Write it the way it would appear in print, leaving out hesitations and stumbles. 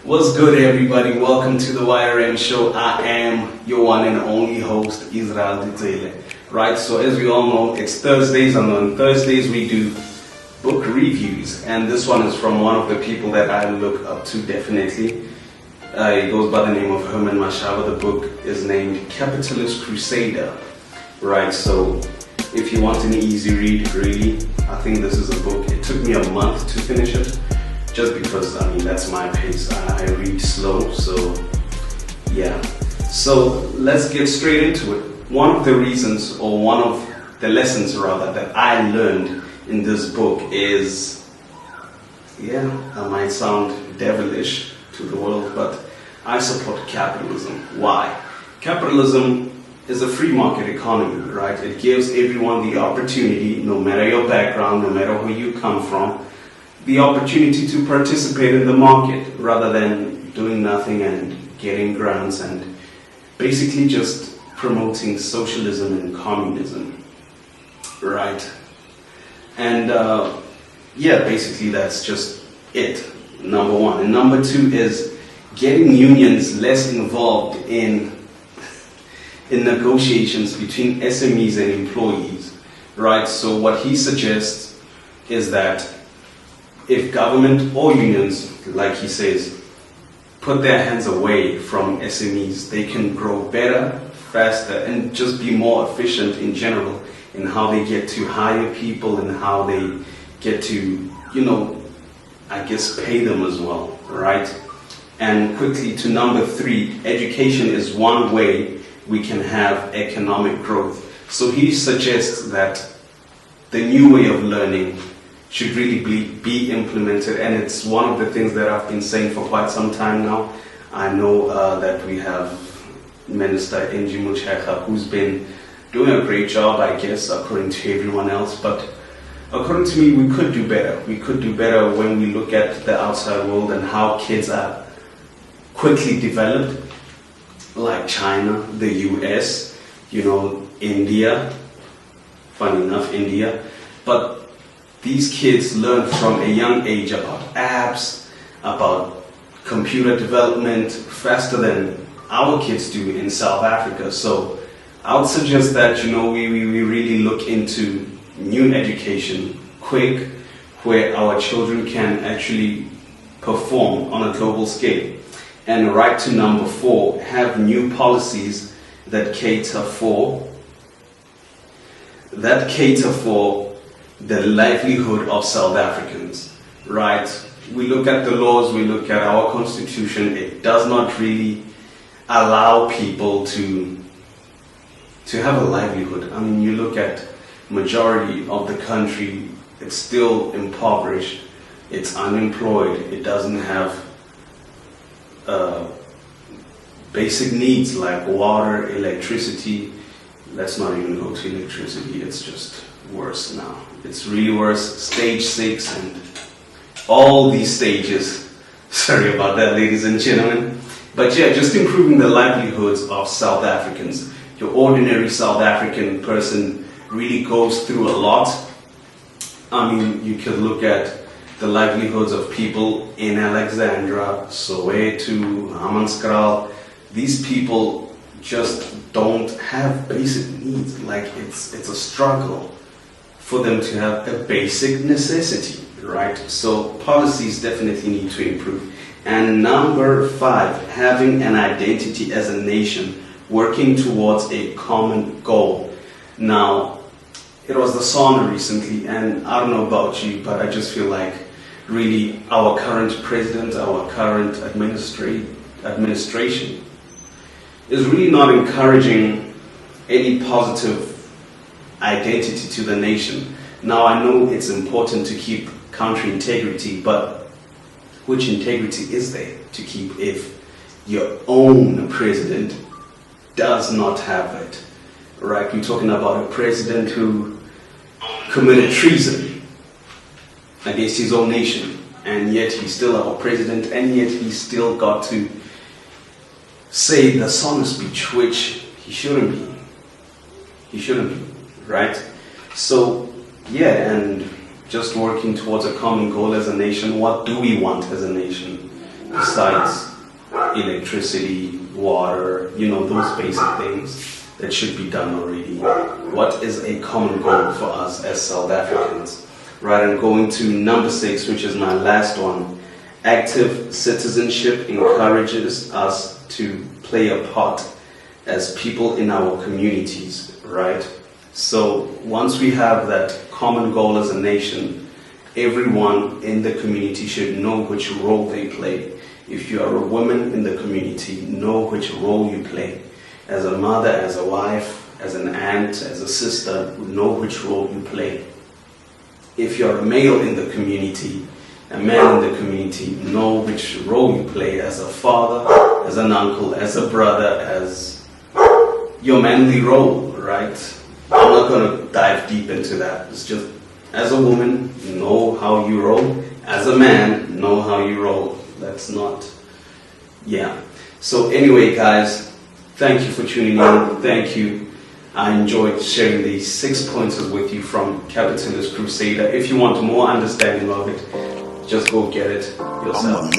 What's good, everybody? Welcome to the YRM show. I am your one and only host, Israel Dizele. Right, so as we all know, it's Thursdays, and on Thursdays we do book reviews, and this one is from one of the people that I look up to definitely. It goes by the name of Herman Mashaba. The book is named Capitalist Crusader. Right, so if you want an easy read, really, I think this is a book. It took me a month to finish it, just because, that's my pace. I read slow, so yeah. So let's get straight into it. One of the reasons, or one of the lessons rather, that I learned in this book is, I might sound devilish to the world, but I support capitalism. Why? Capitalism is a free market economy, right? It gives everyone the opportunity, no matter your background, no matter where you come from, the opportunity to participate in the market rather than doing nothing and getting grants and basically just promoting socialism and communism, right? And basically that's just it, number one. And number two is getting unions less involved in negotiations between SMEs and employees, right? So what he suggests is that if government or unions, like he says, put their hands away from SMEs, they can grow better, faster, and just be more efficient in general in how they get to hire people and how they get to, pay them as well, right? And quickly to number three, education is one way we can have economic growth. So he suggests that the new way of learning should really be implemented, and it's one of the things that I've been saying for quite some time now. I know that we have Minister Enji Mucheka, who's been doing a great job, I guess, according to everyone else, but according to me, we could do better. We could do better when we look at the outside world and how kids are quickly developed, like China, the US, India, funny enough, India, but these kids learn from a young age about apps, about computer development faster than our kids do in South Africa. So I would suggest that, we really look into new education quick, where our children can actually perform on a global scale. And right to number four, have new policies that cater for the livelihood of South Africans, right? We look at the laws, we look at our constitution, it does not really allow people to have a livelihood. You look at majority of the country, it's still impoverished, it's unemployed, it doesn't have basic needs like water, electricity. Let's not even go to electricity, it's just worse now. It's really worse. Stage 6 and all these stages. Sorry about that, ladies and gentlemen. But just improving the livelihoods of South Africans. Your ordinary South African person really goes through a lot. You could look at the livelihoods of people in Alexandra, Soweto, Hammanskraal. These people just don't have basic needs. Like it's a struggle for them to have a basic necessity, right? So policies definitely need to improve. And number five, having an identity as a nation, working towards a common goal. Now, it was the sauna recently, and I don't know about you, but I just feel like really our current president, our current administration is really not encouraging any positive identity to the nation. Now, I know it's important to keep country integrity, but which integrity is there to keep if your own president does not have it, right? We're talking about a president who committed treason against his own nation, and yet he's still our president, and yet he still got to say the sauna speech, which he shouldn't be. He shouldn't be, right? So, and just working towards a common goal as a nation. What do we want as a nation? besides electricity, water, those basic things that should be done already. What is a common goal for us as South Africans? Right, and going to number 6, which is my last one. Active citizenship encourages us to play a part as people in our communities, right? So once we have that common goal as a nation, everyone in the community should know which role they play. If you are a woman in the community, know which role you play. As a mother, as a wife, as an aunt, as a sister, know which role you play. If you're a male in the community, a man in the community, know which role you play as a father, as an uncle, as a brother, as your manly role, right? I'm not going to dive deep into that. It's just, as a woman, know how you roll. As a man, know how you roll. That's not, yeah. So anyway, guys, thank you for tuning in. Thank you. I enjoyed sharing these 6 pointers with you from Capitalist Crusader. If you want more understanding of it, just go get it yourself.